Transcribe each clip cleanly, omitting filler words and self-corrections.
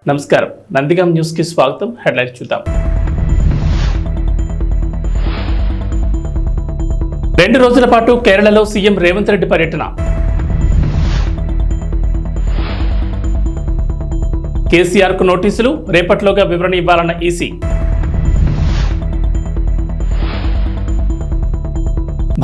నమస్కారం, నందిగాం న్యూస్ కి స్వాగతం. హెడ్లైన్స్ చూద్దాం. 2 రోజుల పాటు కేరళలో సీఎం రేవంత్ రెడ్డి పర్యటన. కేసీఆర్ కు నోటీసులు, రేపట్లోగా వివరణ ఇవ్వాలన్న ఈసీ.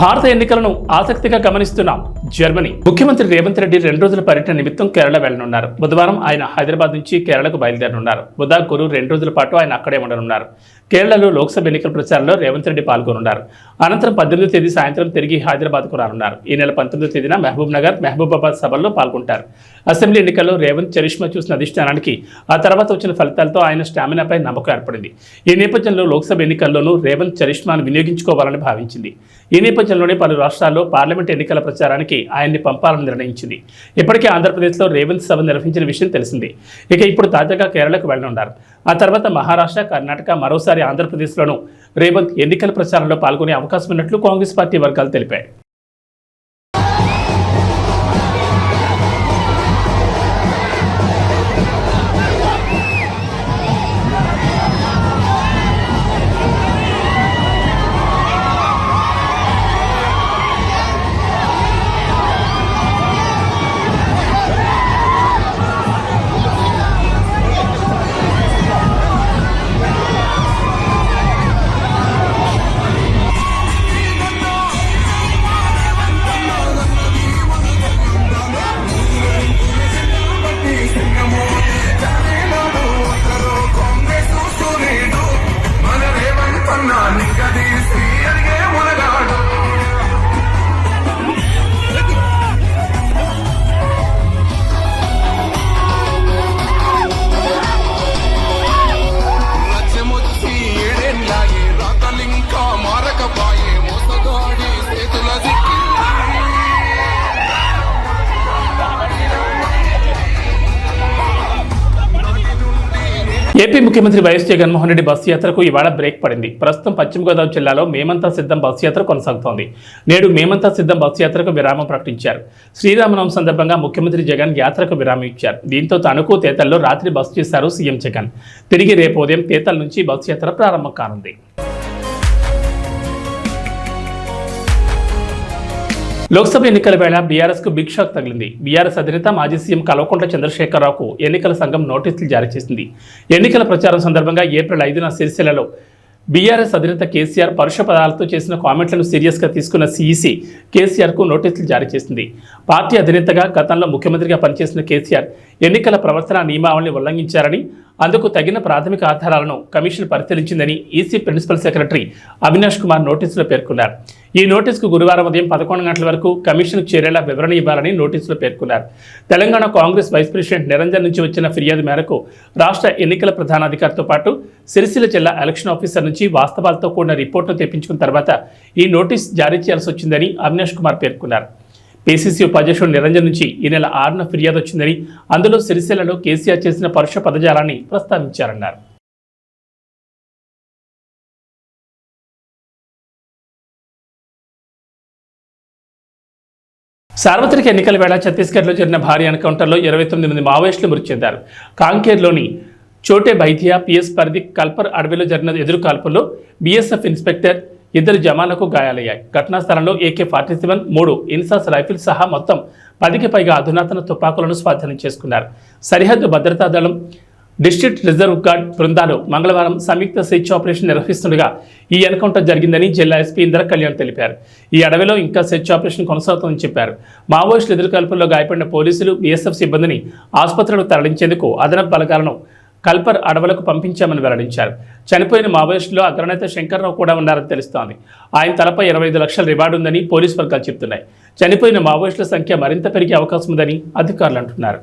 భారత ఎన్నికలను ఆసక్తిగా గమనిస్తున్నాం జర్మనీ. ముఖ్యమంత్రి రేవంత్ రెడ్డి 2 రోజుల పర్యటన నిమిత్తం కేరళ వెళ్లనున్నారు. బుధవారం ఆయన హైదరాబాద్ నుంచి కేరళకు బయలుదేరనున్నారు. బుధ, గురు 2 రోజుల పాటు ఆయన అక్కడే ఉండనున్నారు. కేరళలో లోక్సభ ఎన్నికల ప్రచారంలో రేవంత్ రెడ్డి పాల్గొనున్నారు. అనంతరం 18వ తేదీ సాయంత్రం తిరిగి హైదరాబాద్కు రానున్నారు. ఈ నెల 19వ తేదీన మహబూబ్ నగర్, మహబూబాబాద్ సభల్లో పాల్గొంటారు. అసెంబ్లీ ఎన్నికల్లో రేవంత్ చరిష్మా చూసిన అధిష్టానానికి ఆ తర్వాత వచ్చిన ఫలితాలతో ఆయన స్టామినాపై నమ్మకం ఏర్పడింది. ఈ నేపథ్యంలో లోక్సభ ఎన్నికల్లోనూ రేవంత్ చరిష్మాను వినియోగించుకోవాలని భావించింది. ఈ నేపథ్యంలోనే పలు రాష్ట్రాల్లో పార్లమెంట్ ఎన్నికల ప్రచారానికి ఆయన్ని పంపాలని నిర్ణయించింది. ఇప్పటికే ఆంధ్రప్రదేశ్లో రేవంత్ సభ నిర్వహించిన విషయం తెలిసింది. ఇక ఇప్పుడు తాజాగా కేరళకు వెళ్లనున్నారు. ఆ తర్వాత మహారాష్ట్ర, కర్ణాటక, మరోసారి ఆంధ్రప్రదేశ్లోనూ రేవంత్ ఎన్నికల ప్రచారంలో పాల్గొనే అవకాశం ఉన్నట్లు కాంగ్రెస్ పార్టీ వర్గాలు తెలిపాయి. ఏపీ ముఖ్యమంత్రి వైఎస్ జగన్మోహన్ రెడ్డి బస్సు యాత్రకు ఇవాళ బ్రేక్ పడింది. ప్రస్తుతం పశ్చిమ గోదావరి జిల్లాలో మేమంతా సిద్ధం బస్సు యాత్ర కొనసాగుతోంది. నేడు మేమంతా సిద్ధం బస్సు యాత్రకు విరామం ప్రకటించారు. శ్రీరామనవమి సందర్భంగా ముఖ్యమంత్రి జగన్ యాత్రకు విరామం ఇచ్చారు. దీంతో తణుకు, తేతల్లో రాత్రి బస్సు చేశారు సీఎం జగన్. తిరిగి రేపు ఉదయం తేతల నుంచి బస్సు యాత్ర ప్రారంభం కానుంది. లోక్సభ ఎన్నికల వేళ బీఆర్ఎస్ కు బిగ్ షాక్ తగిలింది. బీఆర్ఎస్ అధినేత మాజీ సీఎం కల్వకుంట్ల చంద్రశేఖరరావుకు ఎన్నికల సంఘం నోటీసులు జారీ చేసింది. ఎన్నికల ప్రచారం సందర్భంగా ఏప్రిల్ 5న సిరిసిల్లలో బీఆర్ఎస్ అధినేత కేసీఆర్ పరుష పదాలతో చేసిన కామెంట్లను సీరియస్గా తీసుకున్న సీఈసీ కేసీఆర్కు నోటీసులు జారీ చేసింది. పార్టీ అధినేతగా గతంలో ముఖ్యమంత్రిగా పనిచేసిన కేసీఆర్ ఎన్నికల ప్రవర్తన నియమావళిని ఉల్లంఘించారని, అందుకు తగిన ప్రాథమిక ఆధారాలను కమిషన్ పరిశీలించిందని EC principal secretary Avinash Kumar నోటీసులో పేర్కొన్నారు. ఈ నోటీసుకు గురువారం ఉదయం 11 గంటల వరకు కమిషన్కు చేరేలా వివరణ ఇవ్వాలని నోటీసులో పేర్కొన్నారు. తెలంగాణ కాంగ్రెస్ వైస్ ప్రెసిడెంట్ నిరంజన్ నుంచి వచ్చిన ఫిర్యాదు మేరకు రాష్ట్ర ఎన్నికల ప్రధానాధికారితో పాటు సిరిసిల్ల జిల్లా ఎలక్షన్ ఆఫీసర్ నుంచి వాస్తవాలతో కూడిన రిపోర్టును తెప్పించుకున్న తర్వాత ఈ నోటీస్ జారీ చేయాల్సి వచ్చిందని అవినాష్ కుమార్ పేర్కొన్నారు. పీసీసీ ఉపాధ్యక్షుడు నిరంజన్ నుంచి ఈ నెల 6న ఫిర్యాదు వచ్చిందని, అందులో సిరిసిల్లలో కేసీఆర్ చేసిన పరుష పదజాలాన్ని ప్రస్తావించారన్నారు. సార్వత్రిక ఎన్నికల వేళ ఛత్తీస్గఢ్లో జరిగిన భారీ ఎన్కౌంటర్లో 29 మంది మావోయిస్టులు మృతి చెందారు. కాంకేర్లోని చోటే బైథియా పిఎస్ పరిధి కల్పర్ అడవిలో జరిగిన ఎదురు కాల్పుల్లో బీఎస్ఎఫ్ ఇన్స్పెక్టర్, 2 జవాన్లకు గాయాలయ్యాయి. ఘటనా స్థలంలో AK-47, 3 ఇన్సాస్ రైఫిల్స్ సహా మొత్తం 10కి పైగా అధునాతన తుపాకులను స్వాధీనం చేసుకున్నారు. సరిహద్దు భద్రతా దళం, డిస్ట్రిక్ట్ రిజర్వ్ గార్డ్ బృందాలు మంగళవారం సంయుక్త సెర్చ్ ఆపరేషన్ నిర్వహిస్తుండగా ఈ ఎన్కౌంటర్ జరిగిందని జిల్లా ఎస్పీ ఇంద్ర కళ్యాణ్ తెలిపారు. ఈ అడవిలో ఇంకా సెర్చ్ ఆపరేషన్ కొనసాగుతుందని చెప్పారు. మావోయిస్టుల ఎదురుకాల్పుల్లో గాయపడిన పోలీసులు, బీఎస్ఎఫ్ సిబ్బందిని ఆసుపత్రులకు తరలించేందుకు అదనపు బలగాలను కల్పర్ అడవులకు పంపించామని వెల్లడించారు. చనిపోయిన మావోయిస్టులో అగ్రనేత శంకర్రావు కూడా ఉన్నారని తెలుస్తోంది. ఆయన తలపై 25 లక్షల రివార్డు ఉందని పోలీసు వర్గాలు చెబుతున్నాయి. చనిపోయిన మావోయిస్టుల సంఖ్య మరింత పెరిగే అవకాశం ఉందని అధికారులు అంటున్నారు.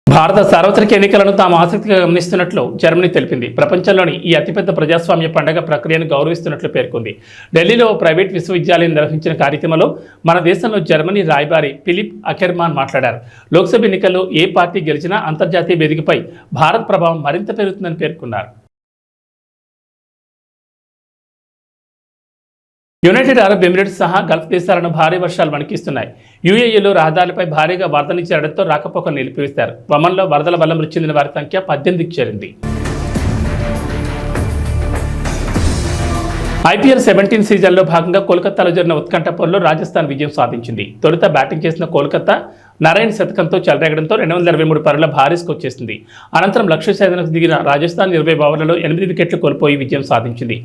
భారత సార్వత్రిక ఎన్నికలను తాము ఆసక్తిగా గమనిస్తున్నట్లు జర్మనీ తెలిపింది. ప్రపంచంలోని ఈ అతిపెద్ద ప్రజాస్వామ్య పండుగ ప్రక్రియను గౌరవిస్తున్నట్లు పేర్కొంది. ఢిల్లీలో ప్రైవేట్ విశ్వవిద్యాలయం నిర్వహించిన కార్యక్రమంలో మన దేశంలో జర్మనీ రాయబారి ఫిలిప్ అకెర్మాన్ మాట్లాడారు. లోక్సభ ఎన్నికల్లో ఏ పార్టీ గెలిచినా అంతర్జాతీయ వేదికపై భారత్ ప్రభావం మరింత పెరుగుతుందని పేర్కొన్నారు. యునైటెడ్ అరబ్ ఎమిరేట్స్ సహా గల్ఫ్ దేశాలను భారీ వర్షాలు వణికిస్తున్నాయి. యుఏఈలో రహదారులపై భారీగా వరదలు చేరడంతో రాకపోకలు నిలిపివేశారు. వమన్లో వరదల వల్ల మృతి చెందిన వారి సంఖ్య 18కి చేరింది. ఐపీఎల్ 17 సీజన్లో భాగంగా కోల్కతాలో జరిగిన ఉత్కంఠ పోరులో రాజస్థాన్ విజయం సాధించింది. తొలుత బ్యాటింగ్ చేసిన కోల్కతా నారాయణ్ శతకంతో చెలరేగడంతో 223 పరుగుల భారీ స్కోర్ చేసింది. అనంతరం లక్ష్య ఛేదనకు దిగిన రాజస్థాన్ 20 ఓవర్లలో 8 వికెట్లు కోల్పోయి విజయం సాధించింది.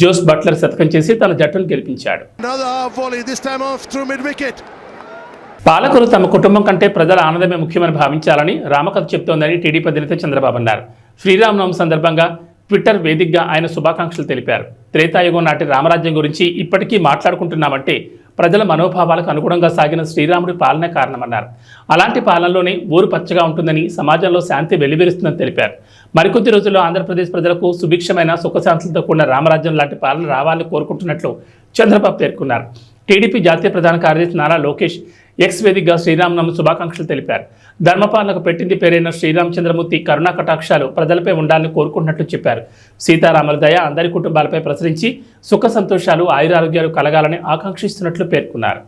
జోస్ బట్లర్ శతకం చేసి తన జట్టును గెలిపించాడు. పాలకులు తమ కుటుంబం కంటే ప్రజల ఆనందమే ముఖ్యమని భావించాలని రామకథ చెబుతోందని టీడీపీ అధినేత చంద్రబాబు అన్నారు. శ్రీరామనవమి సందర్భంగా ట్విట్టర్ వేదికగా ఆయన శుభాకాంక్షలు తెలిపారు. త్రేతాయుగం నాటి రామరాజ్యం గురించి ఇప్పటికీ మాట్లాడుకుంటున్నామంటే ప్రజల మనోభావాలకు అనుగుణంగా సాగిన శ్రీరాముడి పాలనే కారణమన్నారు. అలాంటి పాలనలోనే ఊరు పచ్చగా ఉంటుందని, సమాజంలో శాంతి వెల్లివిరుస్తుందని తెలిపారు. మరికొద్ది రోజుల్లో ఆంధ్రప్రదేశ్ ప్రజలకు సుభిక్షమైన సుఖశాంతులతో కూడిన రామరాజ్యం లాంటి పాలన రావాలని కోరుకుంటున్నట్లు చంద్రబాబు పేర్కొన్నారు. టీడీపీ జాతీయ ప్రధాన కార్యదర్శి నారా లోకేష్ ఎక్స్ వేదికగా శ్రీరామనవమి శుభాకాంక్షలు తెలిపారు. ధర్మపాలనకు పెట్టింది పేరైన శ్రీరామచంద్రమూర్తి కరుణా కటాక్షాలు ప్రజలపై ఉండాలని కోరుకుంటున్నట్లు చెప్పారు. సీతారాముల దయ అందరి కుటుంబాలపై ప్రసరించి సుఖ సంతోషాలు ఆయురారోగ్యాలు కలగాలని ఆకాంక్షిస్తున్నట్లు పేర్కొన్నారు.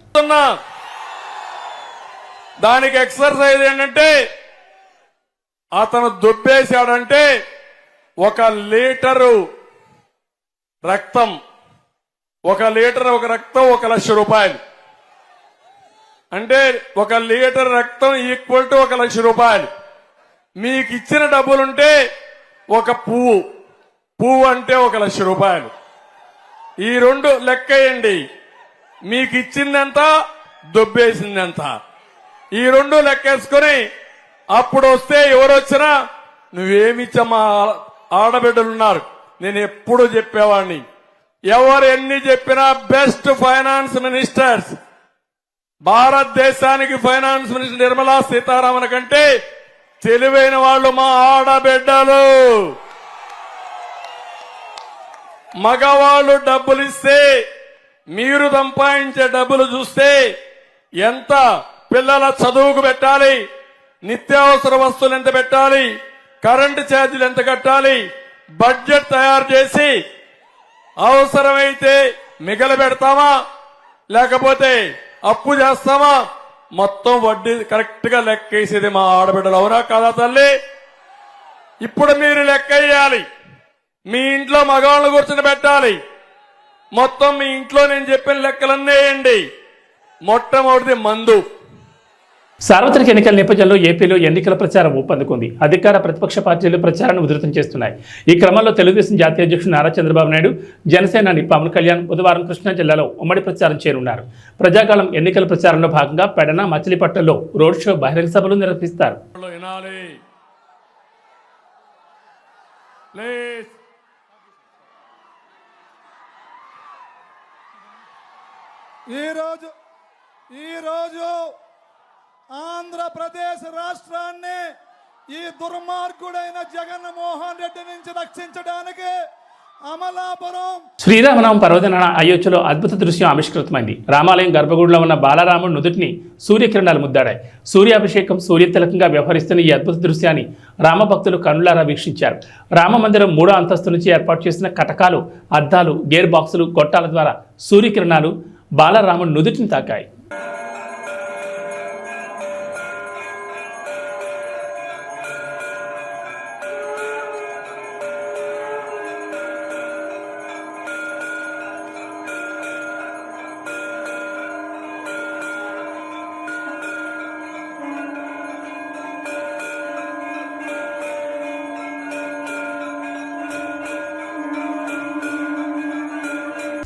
దానికి ఎక్సర్సైజ్ ఏంటంటే అతను దుబ్బేశాడంటే 1 లీటరు రక్తం, 1 లీటర్ రక్తం 1 లక్ష రూపాయలు. అంటే 1 లీటర్ రక్తం ఈక్వల్ టు 1 లక్ష రూపాయలు. మీకు ఇచ్చిన డబ్బులుంటే ఒక పువ్వు అంటే 1 లక్ష రూపాయలు. ఈ 2 లెక్కేయండి. మీకు ఇచ్చిందెంత, దొబ్బేసిందెంత, ఈ 2 లెక్కేసుకుని అప్పుడు వస్తే ఎవరు వచ్చినా నువ్వేమిచ్చమ్మా, ఆడబిడ్డలున్నారు. నేను ఎప్పుడు చెప్పేవాడిని, ఎవరు ఎన్ని చెప్పినా బెస్ట్ ఫైనాన్స్ మినిస్టర్స్ భారతదేశానికి ఫైనాన్స్ మినిస్టర్ నిర్మలా సీతారామన్ కంటే తెలివైన వాళ్ళు మా ఆడబిడ్డలు. మగవాళ్ళు డబ్బులు ఇస్తే మీరు సంపాదించే డబ్బులు చూస్తే ఎంత పిల్లల చదువుకు పెట్టాలి, నిత్యావసర వస్తువులు ఎంత పెట్టాలి, కరెంటు ఛార్జీలు ఎంత కట్టాలి, బడ్జెట్ తయారు చేసి అవసరమైతే మిగల పెడతామా లేకపోతే అప్పు చేస్తామా, మొత్తం వడ్డీ కరెక్ట్ గా లెక్కేసేది మా ఆడబిడ్డలు. అవునా కాదా తల్లి? ఇప్పుడు మీరు లెక్కేయాలి. మీ ఇంట్లో మగవాళ్ళను కూర్చొని పెట్టాలి. మొత్తం మీ ఇంట్లో నేను చెప్పిన లెక్కలన్నీ వేయండి. మొట్టమొదటిది మందు. సార్వత్రిక ఎన్నికల నేపథ్యంలో ఏపీలో ఎన్నికల ప్రచారం ఊపందుకుంది. అధికార ప్రతిపక్ష పార్టీలు ప్రచారాన్ని ఉధృతం చేస్తున్నాయి. ఈ క్రమంలో తెలుగుదేశం జాతీయ అధ్యక్షుడు నారా చంద్రబాబు నాయుడు, జనసేన పవన్ కళ్యాణ్ బుధవారం కృష్ణా జిల్లాలో ఉమ్మడి ప్రచారం చేరున్నారు. ప్రజాకాలం ఎన్నికల ప్రచారంలో భాగంగా పెడన, మచిలీపట్నంలో రోడ్ షో, బహిరంగ సభలు నిర్వహిస్తారు. ఈరోజు ఆంధ్రప్రదేశ్ రాష్ట్రాన్ని ఈ దుర్మార్గుడైన జగన్మోహన్ రెడ్డి నుంచి రక్షించడానికి అమలాపురం శ్రీరామనవమి పర్వదినాన అయోధ్యలో అద్భుత దృశ్యం ఆవిష్కృతమైంది. రామాలయం గర్భగుడిలో ఉన్న బాలరాముడి నుదుటిని సూర్యకిరణాలు ముద్దాడాయి. సూర్యాభిషేకం, సూర్యతిలకంగా వ్యవహరిస్తున్న ఈ అద్భుత దృశ్యాన్ని రామభక్తులు కన్నులారా వీక్షించారు. రామమందిరం 3వ అంతస్తు నుంచి ఏర్పాటు చేసిన కటకాలు, అద్దాలు, గేర్ బాక్సులు, గొట్టాల ద్వారా సూర్యకిరణాలు బాలరాముడి నుదుటిని తాకాయి.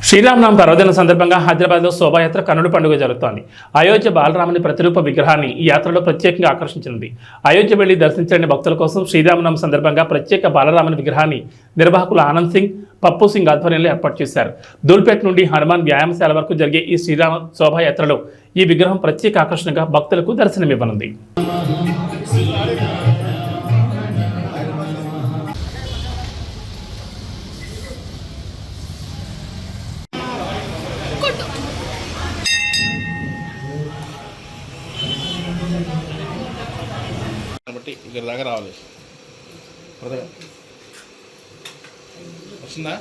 శ్రీరామనవమి పర్వదినం సందర్భంగా హైదరాబాద్లో శోభాయాత్ర కన్నుల పండుగ జరుగుతోంది. అయోధ్య బాలరాముని ప్రతిరూప విగ్రహాన్ని ఈ యాత్రలో ప్రత్యేకంగా ఆకర్షించనుంది. అయోధ్య వెళ్లి దర్శించని భక్తుల కోసం శ్రీరామనవమి సందర్భంగా ప్రత్యేక బాలరాముని విగ్రహాన్ని నిర్వాహకులు ఆనంద్ సింగ్, పప్పు సింగ్ ఆధ్వర్యంలో ఏర్పాటు చేశారు. దూల్పేట్ నుండి హనుమాన్ వ్యాయామశాల వరకు జరిగే ఈ శ్రీరామ శోభాయాత్రలో ఈ విగ్రహం ప్రత్యేక ఆకర్షణగా భక్తులకు దర్శనమివ్వనుంది. ఇక్కడ దాకా రావాలి. వస్తుందా?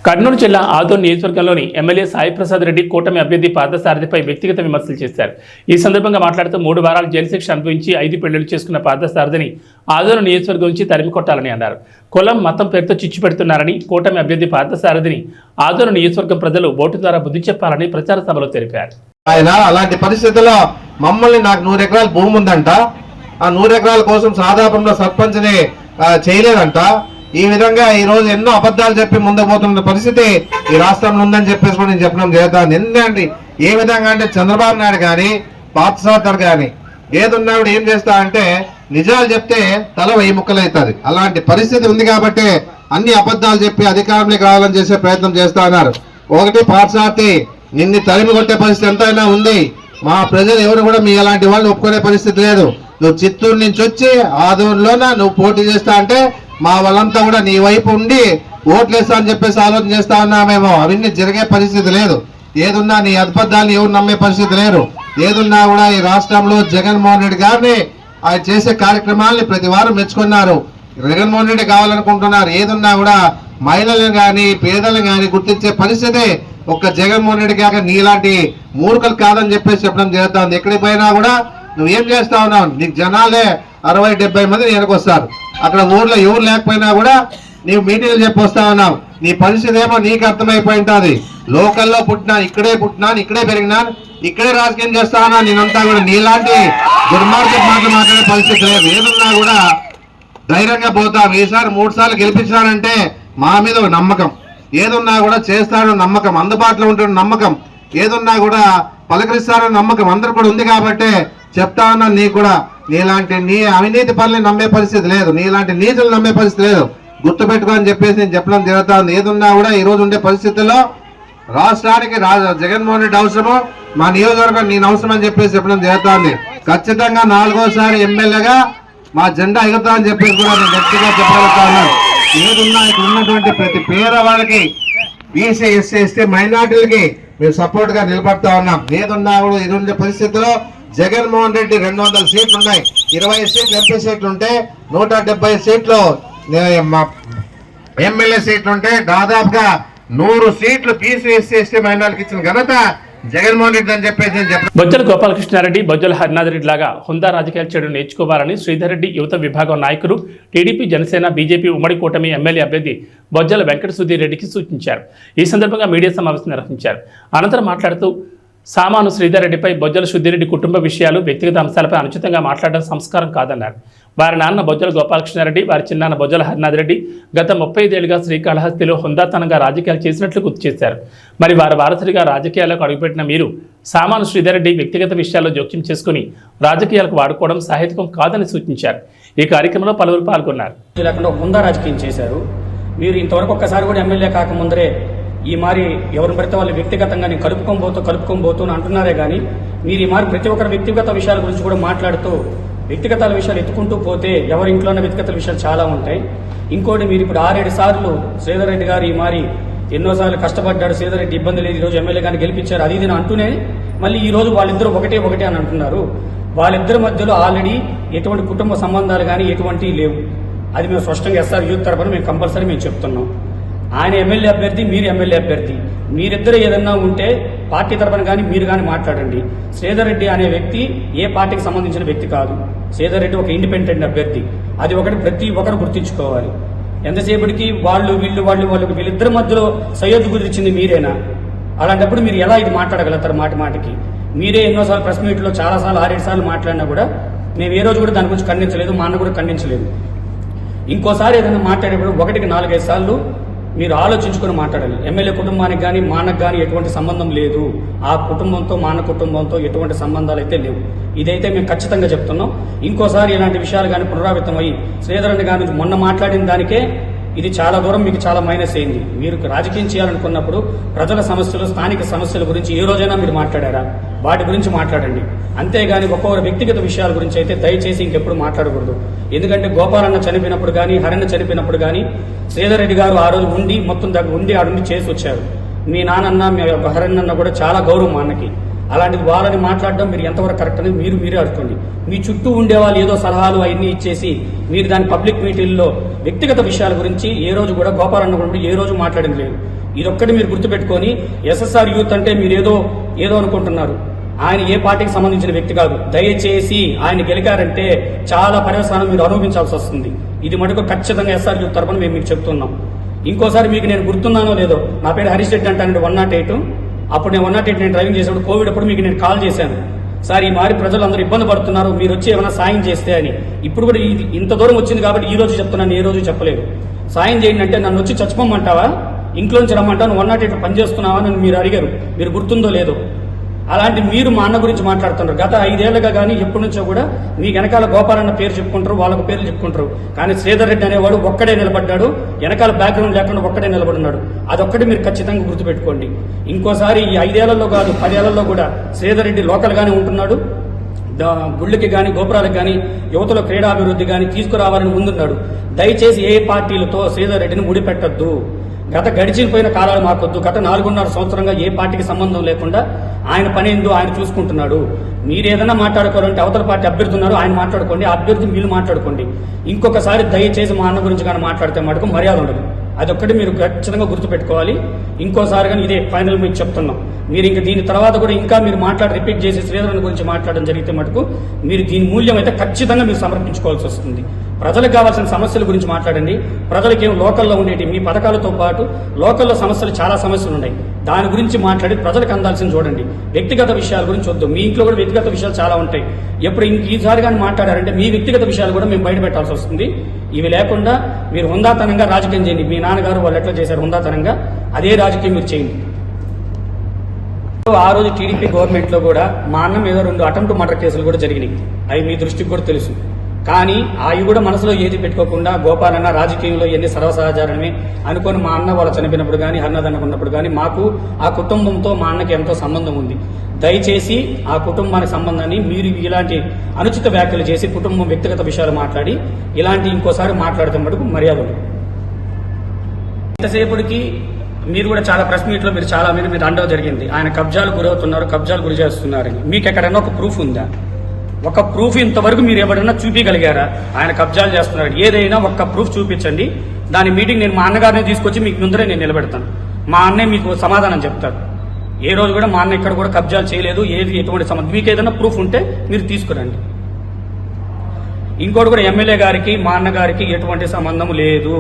కర్నూలు జిల్లా ఆదోని నియోజకవర్గంలోని ఎమ్మెల్యే సాయి ప్రసాద్ రెడ్డి కూటమి అభ్యర్థి పార్థసారథిపై వ్యక్తిగత విమర్శలు చేశారు. ఈ సందర్భంగా మాట్లాడుతూ 3 వారాలు జైలు శిక్ష అనుభవించి 5 పెళ్లిళ్లు చేసుకున్న పార్థసారథిని ఆదోని నియోజకవర్గం నుంచి తరిమి కొట్టాలని అన్నారు. కులం మతం పేరుతో చిచ్చు పెడుతున్నారని, కూటమి అభ్యర్థి పార్థసారథిని ఆదోని నియోజకవర్గం ప్రజలు ఓటు ద్వారా బుద్ధి చెప్పాలని ప్రచార సభలో తెలిపారు. ఆయన అలాంటి పరిస్థితుల్లో మమ్మల్ని నాకు 100 ఎకరాల భూమి ఉందంట, ఆ 100 ఎకరాల కోసం సాధారణంలో సర్పంచ్ని చేయలేదంట. ఈ విధంగా ఈ రోజు ఎన్నో అబద్ధాలు చెప్పి ముందుకు పోతున్న పరిస్థితి ఈ రాష్ట్రంలో ఉందని చెప్పేసి కూడా నేను చెప్పడం చేస్తాను. ఎందుకంటే ఏ విధంగా అంటే చంద్రబాబు నాయుడు కానీ పార్థసారథి కానీ ఏదున్నాడు ఏం చేస్తా అంటే నిజాలు చెప్తే తల 1000 ముక్కలు అవుతుంది. అలాంటి పరిస్థితి ఉంది కాబట్టి అన్ని అబద్ధాలు చెప్పి అధికారంలోకి రావాలని చేసే ప్రయత్నం చేస్తా ఉన్నారు. ఒకటి పార్థసారథి నిన్ను తరిమి కొట్టే పరిస్థితి ఎంతైనా ఉంది. మా ప్రజలు ఎవరు కూడా మీ అలాంటి వాళ్ళు ఒప్పుకునే పరిస్థితి లేదు. నువ్వు చిత్తూరు నుంచి వచ్చి ఆదూరులోన నువ్వు పోటీ చేస్తా అంటే మా వాళ్ళంతా కూడా నీ వైపు ఉండి ఓట్లేస్తా అని చెప్పేసి ఆలోచన చేస్తా ఉన్నామేమో. అవన్నీ జరిగే పరిస్థితి లేదు. ఏదున్నా నీ అబద్ధాలను ఎవరు నమ్మే పరిస్థితి లేరు. ఏదున్నా కూడా ఈ రాష్ట్రంలో జగన్మోహన్ రెడ్డి గారిని ఆయన చేసే కార్యక్రమాలని ప్రతి వారం మెచ్చుకున్నారు. జగన్మోహన్ రెడ్డి కావాలనుకుంటున్నారు. ఏదున్నా కూడా మహిళలను కానీ పేదలను కానీ గుర్తించే పరిస్థితి ఒక్క జగన్మోహన్ రెడ్డి కాక నీలాంటి మూర్ఖులు కాదని చెప్పేసి చెప్పడం జరుగుతుంది. ఎక్కడికి పోయినా కూడా నువ్వేం చేస్తా ఉన్నావు, నీకు జనాలే 60-70 మంది వెనకొస్తారు. అక్కడ ఊర్లో ఎవరు లేకపోయినా కూడా నీవు మీటింగ్లు చెప్పి వస్తా ఉన్నావు. నీ పరిస్థితి ఏమో నీకు అర్థమైపోయి ఉంటుంది. లోకల్లో పుట్టినాను, ఇక్కడే పెరిగినాను, ఇక్కడే రాజకీయం చేస్తా ఉన్నా. నేనంతా కూడా నీలాంటి దుర్మార్గ మాటలు మాట్లాడే పరిస్థితి లేదు. ఏదున్నా కూడా ధైర్యంగా పోతాం. ఈసారి 3 సార్లు గెలిపించానంటే మా మీద ఒక నమ్మకం, ఏదున్నా కూడా చేస్తాడని నమ్మకం, అందుబాటులో ఉంటున్న నమ్మకం, ఏదున్నా కూడా పలకరిస్తారని నమ్మకం అందరూ కూడా ఉంది. కాబట్టి చెప్తా ఉన్నాను, నీకు కూడా నీలాంటి నీ అవినీతి పనులు నమ్మే పరిస్థితి లేదు, నీలాంటి నీతులు నమ్మే పరిస్థితి లేదు. గుర్తుపెట్టుకో అని చెప్పేసి నేను చెప్పడం జరుగుతా ఉంది. ఏదున్నా కూడా ఈ రోజు ఉండే పరిస్థితుల్లో రాష్ట్రానికి జగన్మోహన్ రెడ్డి అవసరము, మా నియోజకవర్గం నేను అవసరం అని చెప్పేసి చెప్పడం జరుగుతా ఉంది. ఖచ్చితంగా 4వ ఎమ్మెల్యేగా మా జెండా ఎగురుతా అని చెప్పేసి కూడా నేను గట్టిగా చెప్పగలుగుతా ఉన్నాను. ఏదున్నా ఇక్కడ ఉన్నటువంటి ప్రతి పేదవాళ్ళకి, బీసీ, ఎస్సీ, ఎస్టీ, మైనార్టీలకి మేము సపోర్ట్ గా నిలబడతా ఉన్నాం. ఏదున్నా కూడా ఈ ఉండే పరిస్థితుల్లో జగన్మోహన్ రెడ్డి 200 సీట్లు ఉన్నాయి, 20 సీట్లు ఎంపీ సీట్లు ఉంటే 170 సీట్లు ఎమ్మెల్యే సీట్లు ఉంటే దాదాపుగా 100 సీట్లు బీసీ, ఎస్సీ, ఎస్టీ, మైనార్టీకి ఇచ్చిన ఘనత జగన్మోహన్ రెడ్డి అని చెప్పేసి నేను చెప్పాను. బొజ్జల గోపాలకృష్ణారెడ్డి, బొజ్జల హరినాథ్ రెడ్డి లాగా హుందా రాజకీయాలు చేయడం నేర్చుకోవాలని శ్రీధర్ రెడ్డి యువత విభాగం నాయకులు, టీడీపీ, జనసేన, బీజేపీ ఉమ్మడి కూటమి ఎమ్మెల్యే అభ్యర్థి బొజ్జల వెంకట సుధీర్ రెడ్డికి సూచించారు. ఈ సందర్భంగా మీడియా సమావేశం నిర్వహించారు. అనంతరం మాట్లాడుతూ సామాను శ్రీధర్ రెడ్డిపై బొజ్జల సుధీరెడ్డి కుటుంబ విషయాలు, వ్యక్తిగత అంశాలపై అనుచితంగా మాట్లాడడం సంస్కారం కాదన్నారు. వారి నాన్న బొజ్జల గోపాలకృష్ణారెడ్డి, వారి చిన్నాన్న బొజ్జల హరినాథ్ రెడ్డి గత 35 ఏళ్లుగా శ్రీకాళహస్తిలో హుందాతనంగా రాజకీయాలు చేసినట్లు గుర్తు చేశారు. మరి వారి వారసుడిగా రాజకీయాలకు అడుగుపెట్టిన మీరు సామాను శ్రీధర్ రెడ్డి వ్యక్తిగత విషయాల్లో జోక్యం చేసుకుని రాజకీయాలకు వాడుకోవడం సాహిత్యం కాదని సూచించారు. ఈ కార్యక్రమంలో పలువురు పాల్గొన్నారు. హుందా రాజకీయం చేశారు. మీరు ఇంతవరకు ఒక్కసారి కూడా ఎమ్మెల్యే కాకముందరే ఈ మారి ఎవరిని పడితే వాళ్ళు వ్యక్తిగతంగా నేను కలుపుకోబోతూ అంటున్నారే కానీ మీరు ఈ మారి ప్రతి ఒక్కరి వ్యక్తిగత విషయాల గురించి కూడా మాట్లాడుతూ వ్యక్తిగత విషయాలు ఎత్తుకుంటూ పోతే ఎవరి ఇంట్లో ఉన్న వ్యక్తిగత విషయాలు చాలా ఉంటాయి. ఇంకోటి, మీరు ఇప్పుడు 6-7 సార్లు శ్రీధర్ రెడ్డి గారు ఈ మారి ఎన్నోసార్లు కష్టపడ్డాడు, శ్రీధర్ రెడ్డి ఇబ్బంది లేదు, ఈ రోజు ఎమ్మెల్యే గారిని గెలిపించారు, అది ఇది అంటూనే మళ్ళీ ఈ రోజు వాళ్ళిద్దరూ ఒకటే అని అంటున్నారు. వాళ్ళిద్దరి మధ్యలో ఆల్రెడీ ఎటువంటి కుటుంబ సంబంధాలు కానీ ఎటువంటి లేవు. అది మేము స్పష్టంగా ఎస్ఆర్ యూత్ తరఫున మేము కంపల్సరీ మేము చెప్తున్నాం. ఆయన ఎమ్మెల్యే అభ్యర్థి, మీరు ఎమ్మెల్యే అభ్యర్థి, మీరిద్దరు ఏదన్నా ఉంటే పార్టీ తరఫున కానీ మీరు కానీ మాట్లాడండి. శ్రీధర్ రెడ్డి అనే వ్యక్తి ఏ పార్టీకి సంబంధించిన వ్యక్తి కాదు. శ్రీధర్ రెడ్డి ఒక ఇండిపెండెంట్ అభ్యర్థి. అది ఒకటి ప్రతి ఒక్కరు గుర్తించుకోవాలి. ఎంతసేపటికి వీళ్ళిద్దరి మధ్యలో సయ్యద్దు కుదిరించింది మీరేనా? అలాంటప్పుడు మీరు ఎలా ఇది మాట్లాడగలుగుతారు? మాటికి మీరే ఎన్నోసార్లు ప్రెస్ మీట్లో చాలాసార్లు 6-7 సార్లు మాట్లాడినా కూడా మేము ఏ రోజు కూడా దాని గురించి ఖండించలేదు, మా అన్న కూడా ఖండించలేదు. ఇంకోసారి ఏదైనా మాట్లాడేప్పుడు 1కి 4-5 సార్లు మీరు ఆలోచించుకుని మాట్లాడాలి. ఎమ్మెల్యే కుటుంబానికి కానీ మా అన్నకు కానీ ఎటువంటి సంబంధం లేదు. ఆ కుటుంబంతో మా అన్న కుటుంబంతో ఎటువంటి సంబంధాలు అయితే లేవు. ఇదైతే మేము ఖచ్చితంగా చెప్తున్నాం. ఇంకోసారి ఇలాంటి విషయాలు కానీ పునరావృతం అయ్యి శ్రీధర్ రెడ్డి గారి నుంచి మొన్న మాట్లాడిన దానికే ఇది చాలా దూరం మీకు చాలా మైనస్ అయింది. మీరు రాజకీయం చేయాలనుకున్నప్పుడు ప్రజల సమస్యలు, స్థానిక సమస్యల గురించి ఏ రోజైనా మీరు మాట్లాడారా? వాటి గురించి మాట్లాడండి. అంతేగాని ఒక్కొక్కరు వ్యక్తిగత విషయాల గురించి అయితే దయచేసి ఇంకెప్పుడు మాట్లాడకూడదు. ఎందుకంటే గోపాలన్న చనిపోయినప్పుడు కానీ, హరణ చనిపోయినప్పుడు కానీ శ్రీధర్ రెడ్డి గారు ఆ రోజు ఉండి మొత్తం దగ్గర ఆడుండి చేసి వచ్చారు. మీ నాన్నన్న, మీ హరణ కూడా చాలా గౌరవం మా అన్నకి. అలాంటిది వాళ్ళని మాట్లాడడం మీరు ఎంతవరకు కరెక్ట్ అనేది మీరే అడుకోండి. మీ చుట్టూ ఉండే వాళ్ళు ఏదో సలహాలు అవన్నీ ఇచ్చేసి మీరు దాని పబ్లిక్ మీటింగ్లో వ్యక్తిగత విషయాల గురించి ఏ రోజు కూడా గోపాలన్న కూడా ఏ రోజు మాట్లాడింది లేదు. ఇదొక్కటి మీరు గుర్తుపెట్టుకొని, ఎస్ఎస్ఆర్ యూత్ అంటే మీరు ఏదో అనుకుంటున్నారు. ఆయన ఏ పార్టీకి సంబంధించిన వ్యక్తి కాదు. దయచేసి ఆయన గెలికారంటే చాలా పర్యవసానం మీరు అనుభవించాల్సి వస్తుంది. ఇది మటుకు ఖచ్చితంగా ఎస్ఆర్ యూత్ తరపున మేము మీకు చెప్తున్నాం. ఇంకోసారి మీకు నేను గుర్తున్నానో లేదో, నా పేరు హరీష్ రెడ్డి అంటానండి, 108. అప్పుడు నేను 108 నేను డ్రైవింగ్ చేసేప్పుడు కోవిడ్ అప్పుడు మీకు నేను కాల్ చేశాను. సార్ ఈ మారి ప్రజలందరూ ఇబ్బంది పడుతున్నారు, మీరు వచ్చి ఏమైనా సాయం చేస్తే అని. ఇప్పుడు కూడా ఇంత దూరం వచ్చింది కాబట్టి ఈ రోజు చెప్తున్నాను, ఏ రోజు చెప్పలేదు. సాయం చేయండి అంటే నన్ను వచ్చి చచ్చిపోమంటావా, ఇంట్లోంచి రమ్మంటావు, నువ్వు 108 పని చేస్తున్నావా అని మీరు అడిగారు. మీరు గుర్తుందో లేదో. అలాంటి మీరు మా అన్న గురించి మాట్లాడుతున్నారు. గత 5 ఏళ్లుగా కానీ ఎప్పటి నుంచో కూడా మీ వెనకాల గోపాలన్న పేరు చెప్పుకుంటారు, వాళ్ళకు పేర్లు చెప్పుకుంటారు. కానీ శ్రీధర్ రెడ్డి అనేవాడు ఒక్కడే నిలబడ్డాడు, వెనకాల బ్యాక్గ్రౌండ్ లేకుండా ఒక్కడే నిలబడినాడు. అదొక్కటి మీరు ఖచ్చితంగా గుర్తుపెట్టుకోండి. ఇంకోసారి ఈ 5 ఏళ్లలో కాదు 10 ఏళ్లలో కూడా శ్రీధర్ రెడ్డి లోకల్గానే ఉంటున్నాడు. గుళ్ళకి కానీ గోపురాలకు కానీ యువతలో క్రీడాభివృద్ధి కానీ తీసుకురావాలని ముందున్నాడు. దయచేసి ఏ పార్టీలతో శ్రీధర్ రెడ్డిని ముడిపెట్టద్దు. గడిచిపోయిన కాలాలు మాకొద్దు. గత 4.5 సంవత్సరంగా ఏ పార్టీకి సంబంధం లేకుండా ఆయన పని ఏందో ఆయన చూసుకుంటున్నాడు. మీరు ఏదైనా మాట్లాడుకోవాలంటే అవతల పార్టీ అభ్యర్థి ఉన్నారు, ఆయన మాట్లాడుకోండి, ఆ అభ్యర్థి మీరు మాట్లాడుకోండి. ఇంకొకసారి దయచేసి మా అన్న గురించి కానీ మాట్లాడితే మటుకు మర్యాద ఉండదు. అదొక్కటి మీరు ఖచ్చితంగా గుర్తుపెట్టుకోవాలి. ఇంకోసారి కానీ ఇదే ఫైనల్ మీకు చెప్తున్నాం, మీరు ఇంకా దీని తర్వాత కూడా ఇంకా మీరు రిపీట్ చేసి శ్రీధరన్ గురించి మాట్లాడడం జరిగితే మటుకు మీరు దీని మూల్యం అయితే ఖచ్చితంగా మీరు సమర్పించుకోవాల్సి వస్తుంది. ప్రజలకు కావాల్సిన సమస్యల గురించి మాట్లాడండి. ప్రజలకి ఏం లోకల్లో ఉండేటి మీ పథకాలతో పాటు లోకల్లో సమస్యలు చాలా సమస్యలు ఉన్నాయి, దాని గురించి మాట్లాడి ప్రజలకు అందాల్సింది చూడండి. వ్యక్తిగత విషయాల గురించి వద్దు. మీ ఇంట్లో కూడా వ్యక్తిగత విషయాలు చాలా ఉంటాయి. ఎప్పుడు ఈసారి కానీ మాట్లాడారంటే మీ వ్యక్తిగత విషయాలు కూడా మేము బయట పెట్టాల్సి వస్తుంది. ఇవి లేకుండా మీరు హుందాతనంగా రాజకీయం చేయండి. మీ నాన్నగారు వాళ్ళు ఎట్లా చేశారు హుందాతనంగా, అదే రాజకీయం మీరు చేయండి. ఆ రోజు టీడీపీ గవర్నమెంట్ లో కూడా మా అన్న మీద 2 అటెంప్ట్ మర్డర్ కేసులు కూడా జరిగినాయి. అవి మీ దృష్టికి కూడా తెలుసు. కానీ అవి కూడా మనసులో ఏది పెట్టుకోకుండా గోపాలన్న రాజకీయంలో ఎన్ని సర్వసహజారమే అనుకొని మా అన్న వాళ్ళు చనిపోయినప్పుడు కానీ అన్నదన్నకున్నప్పుడు కానీ మాకు ఆ కుటుంబంతో మా అన్నకి ఎంతో సంబంధం ఉంది. దయచేసి ఆ కుటుంబానికి సంబంధాన్ని మీరు ఇలాంటి అనుచిత వ్యాఖ్యలు చేసి కుటుంబం వ్యక్తిగత విషయాలు మాట్లాడి ఇలాంటి ఇంకోసారి మాట్లాడితే మటుకు మర్యాదలు. ఇంతసేపటికి మీరు కూడా చాలా ప్రెస్ మీట్లో మీరు చాలా మీరు అండవ జరిగింది, ఆయన కబ్జాలు గురవుతున్నారు, కబ్జాలు గురి చేస్తున్నారని. మీకు ఎక్కడైనా ఒక ప్రూఫ్ ఉందా? ఒక ప్రూఫ్ ఇంతవరకు మీరు ఎవరైనా చూపించగలిగారా ఆయన కబ్జాలు చేస్తున్నారు? ఏదైనా ఒక్క ప్రూఫ్ చూపించండి. దాని మీటింగ్ నేను మా అన్నగారిని తీసుకొచ్చి మీకు ముందరే నేను నిలబెడతాను. మా అన్నే మీకు సమాధానం చెప్తారు. ఏ రోజు కూడా మా అన్న ఇక్కడ కూడా కబ్జాలు చేయలేదు, ఎటువంటి సంబంధం. మీకు ఏదైనా ప్రూఫ్ ఉంటే మీరు తీసుకురండి. ఇంకోటి కూడా ఎమ్మెల్యే గారికి మా అన్నగారికి ఎటువంటి సంబంధం లేదు.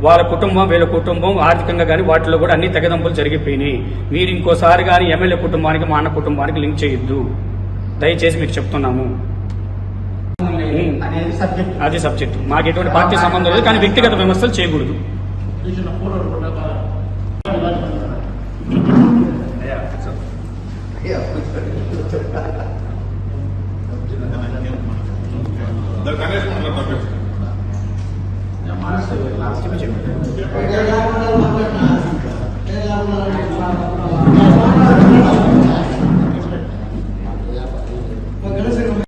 వాళ్ళ కుటుంబం వీళ్ళ కుటుంబం ఆర్థికంగా కానీ వాటిలో కూడా అన్ని తెగదంపులు జరిగిపోయినాయి. మీరు ఇంకోసారి కానీ ఎమ్మెల్యే కుటుంబానికి మా అన్న కుటుంబానికి లింక్ చేయొద్దు, దయచేసి మీకు చెప్తున్నాము. అది సబ్జెక్ట్, మాకు ఎటువంటి పార్టీ సంబంధం లేదు. కానీ వ్యక్తిగత విమర్శలు చేయకూడదు.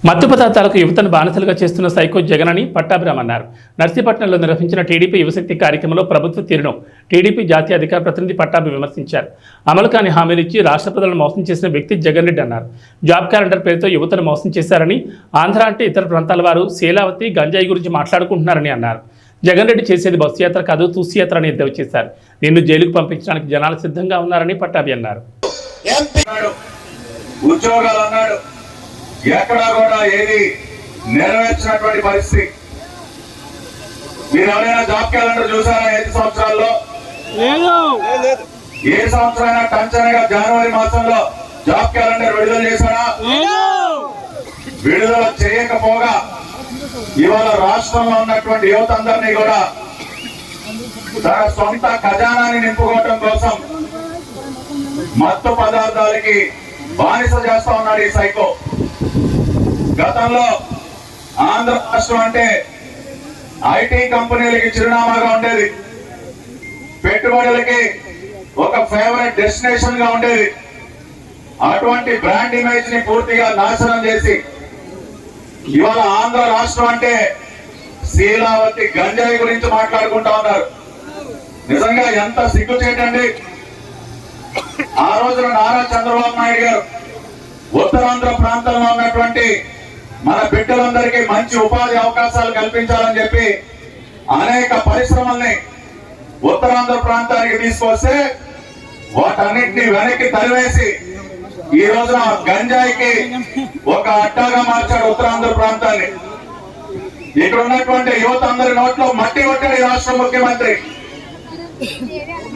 మత్తు పదార్థాలకు యువతను బానిసలుగా చేస్తున్న సైకో జగన్ అని పట్టాభిరామ్ అన్నారు. నర్సీపట్నంలో నిర్వహించిన టీడీపీ యువశక్తి కార్యక్రమంలో ప్రభుత్వ తీరును టీడీపీ జాతీయ అధికార ప్రతినిధి పట్టాభి విమర్శించారు. అమలు కాని హామీలు ఇచ్చి రాష్ట్ర ప్రజలను మోసం చేసిన వ్యక్తి జగన్ రెడ్డి అన్నారు. జాబ్ క్యాలెండర్ పేరుతో యువతను మోసం చేశారని, ఆంధ్ర అంటే ఇతర ప్రాంతాల వారు శీలావతి గంజాయి గురించి మాట్లాడుకుంటున్నారని అన్నారు. జగన్ రెడ్డి చేసేది బస్సు యాత్ర కాదు, తూసి యాత్ర అని ఎద్దేవా చేశారు. నిన్ను జైలుకు పంపించడానికి జనాలు సిద్ధంగా ఉన్నారని పట్టాభి అన్నారు. ఉద్యోగాలు అన్నాడు, ఎక్కడా కూడా ఏది నెరవేర్చినటువంటి పరిస్థితి. మీరు ఎవరైనా జాబ్ క్యాలెండర్ చూసారా? 5 సంవత్సరాల్లో ఏ సంవత్సరం టంచనగా జనవరి మాసంలో జాబ్ క్యాలెండర్ విడుదల చేశారా? విడుదల చేయకపోగా ఇవాళ రాష్ట్రంలో ఉన్నటువంటి యువత అందరినీ కూడా తన సొంత ఖజానాన్ని నింపుకోవటం కోసం మత్తు పదార్థాలకి బానిస చేస్తా ఉన్నాడు ఈ సైకో. గతంలో ఆంధ్ర రాష్ట్రం అంటే ఐటీ కంపెనీలకి చిరునామాగా ఉండేది, పెట్టుబడులకి ఒక ఫేవరెట్ డెస్టినేషన్ గా ఉండేది. అటువంటి బ్రాండ్ ఇమేజ్ ని పూర్తిగా నాశనం చేసి ఇవాళ ఆంధ్ర రాష్ట్రం అంటే శీలావతి గంజాయి గురించి మాట్లాడుకుంటా ఉన్నారు. నిజంగా ఎంత సిగ్గుచేటండి. ఆ రోజున నారా చంద్రబాబు నాయుడు గారు ఉత్తరాంధ్ర ప్రాంతంలో ఉన్నటువంటి మన బిడ్డలందరికీ మంచి ఉపాధి అవకాశాలు కల్పించాలని చెప్పి అనేక పరిశ్రమల్ని ఉత్తరాంధ్ర ప్రాంతానికి తీసుకొస్తే వాటన్నిటిని వెనక్కి తరివేసి ఈ రోజున గంజాయికి ఒక అడ్డాగా మార్చాడు ఉత్తరాంధ్ర ప్రాంతాన్ని. ఇక్కడ ఉన్నటువంటి యువత అందరి నోట్లో మట్టి కొట్టాడు ఈ రాష్ట్ర ముఖ్యమంత్రి.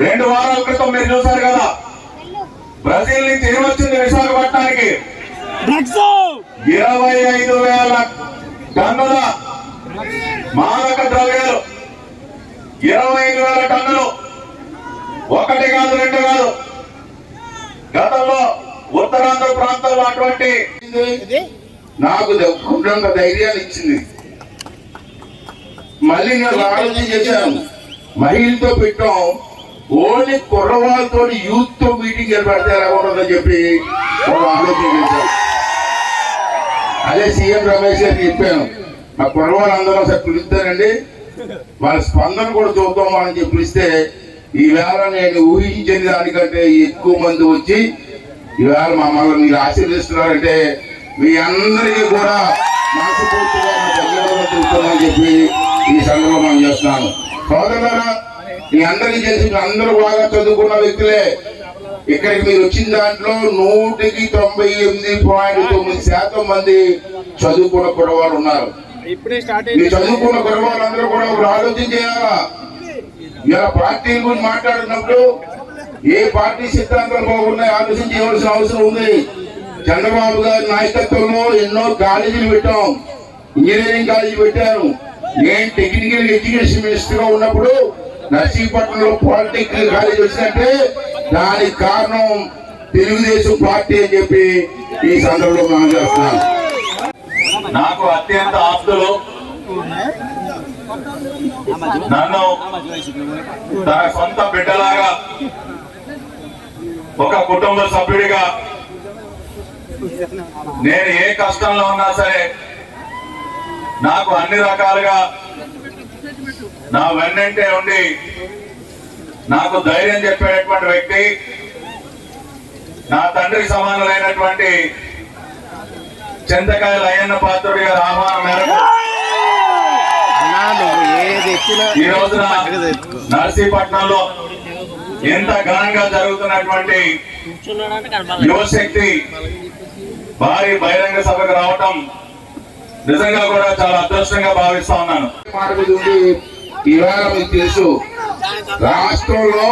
2 వారాల క్రితం మీరు చూశారు కదా, బ్రెజిల్ నుంచి ఏమొచ్చింది విశాఖపట్నానికి? 25,000 టన్నుల మాదక ద్రవ్యాలు. 25,000 టన్నులు, 1 కాదు 2 కాదు. గతంలో ఉత్తరాంధ్ర ప్రాంతంలో అటువంటి నాకు ధైర్యాన్ని ఇచ్చింది. మళ్ళీ నేను ఆలోచన చేశాను, మహిళతో పెట్టాం, ఓన్లీ కుర్రవాళ్ళతో యూత్ తో మీటింగ్ ఏర్పడితే ఎలా ఉంటుందని చెప్పి ఆలోచన చేశాను. అదే సీఎం రమేష్ గారికి చెప్పాను, మా కుర్రవాళ్ళందరూ ఒకసారి పిలుస్తానండి, వాళ్ళ స్పందన కూడా చూద్దాం అని చెప్పి పిలిస్తే ఈవేళ నేను ఊహించిన దానికంటే ఎక్కువ మంది వచ్చి ఈవేళ మమ్మల్ని మీరు ఆశీర్వదిస్తున్నారంటే మీ అందరికీ కూడా మనస్ఫూర్తిగా ధన్యవాదాలు తెలుపుతామని చెప్పి ఈ సందర్భంగా మనం చేస్తున్నాను. సోదరులారా, మీ అందరికీ తెలిసి అందరూ బాగా చదువుకున్న వ్యక్తులే. ఇక్కడికి మీరు వచ్చిన దాంట్లో 198.9% మంది చదువుకున్న కుర్రవాళ్ళు ఉన్నారు. ఈ చదువుకున్న కుర్రవాళ్ళందరూ కూడా ఒక ఆలోచన చేయాలా. ఇలా పార్టీల గురించి మాట్లాడుతున్నప్పుడు ఏ పార్టీ సిద్ధాంతాలు బాగున్నాయి ఆలోచన చేయవలసిన అవసరం ఉంది. చంద్రబాబు గారి నాయకత్వంలో ఎన్నో కాలేజీలు పెట్టాం, ఇంజనీరింగ్ కాలేజీ పెట్టాను. నేను టెక్నికల్ ఎడ్యుకేషన్ మినిస్టర్ గా ఉన్నప్పుడు నర్సీపట్నంలో పాలిటెక్నికల్ కాలేజీ వచ్చిందంటే దానికి కారణం తెలుగుదేశం పార్టీ అని చెప్పి ఈ సందర్భంలో మనం చేస్తున్నాను. నాకు అత్యంత ఆప్తులు, నన్ను తన సొంత బిడ్డలాగా, ఒక కుటుంబ సభ్యుడిగా, నేను ఏ కష్టంలో ఉన్నా సరే నాకు అన్ని రకాలుగా నా వెన్నంటే ఉండి నాకు ధైర్యం చెప్పేటటువంటి వ్యక్తి, నా తండ్రి సమానులైనటువంటి చింతకాయల అయ్యన్న పాత్రుడి గారి ఆహ్వానం మేరకు ఈ రోజున నర్సీపట్నంలో ఎంత ఘనంగా జరుగుతున్నటువంటి యువశక్తి భారీ బహిరంగ సభకు రావటం నిజంగా కూడా చాలా అదృష్టంగా భావిస్తా ఉన్నాను. ఇవాళ మీకు తెలుసు, రాష్ట్రంలో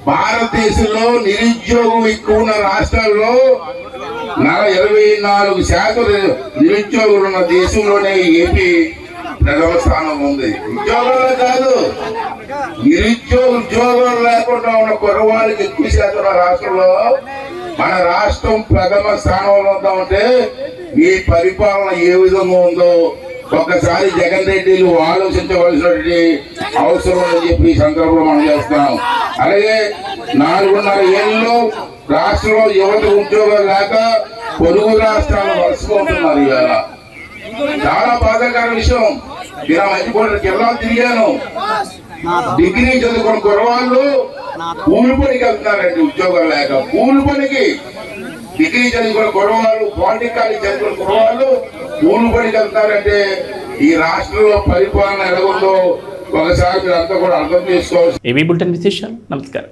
భారతదేశంలో నిరుద్యోగం ఎక్కువ ఉన్న రాష్ట్రాల్లో 24% నిరుద్యోగులు ఉన్న దేశంలోనే ఏపీ ప్రథమ స్థానం ఉంది. ఉద్యోగాలు కాదు, ఉద్యోగం లేకుండా ఉన్న కుర్రవాళ్ళకి ఎక్కువ శాతం రాష్ట్రంలో. మన రాష్ట్రం ప్రథమ స్థానంలో ఉందామంటే మీ పరిపాలన ఏ విధంగా ఉందో ఒక్కసారి జగన్ రెడ్డిలు ఆలోచించవలసినటువంటి అవసరం అని చెప్పి ఈ సందర్భంలో మనం చేస్తున్నాం. అలాగే 4.5 ఏళ్ళలో రాష్ట్రంలో యువత ఉద్యోగాలు లేక పొరుగు రాష్ట్రాలు వలసపోతున్నారు. ఇవాళ చాలా బాధాకర విషయం. ఇలా మంచి జిల్లాలు తిరిగాను, డిగ్రీ చదువుకున్న కుర్రవాళ్ళు కూలి పనికి వెళ్తున్నారండి ఉద్యోగాలు లేక. కూలి పనికి డిగ్రీ చదువుకున్న కుర్రవాళ్ళు, పాలిటెక్నిక్ చదువుకున్న కుర్రవాళ్ళు కూలి పనికి వెళ్తారంటే ఈ రాష్ట్రంలో పరిపాలన ఎలా ఉందో ఒకసారి మీరు అంతా కూడా అర్థం చేసుకోవాలి. ఏబీ బులెటిన్ విశేషాలు. నమస్కారం.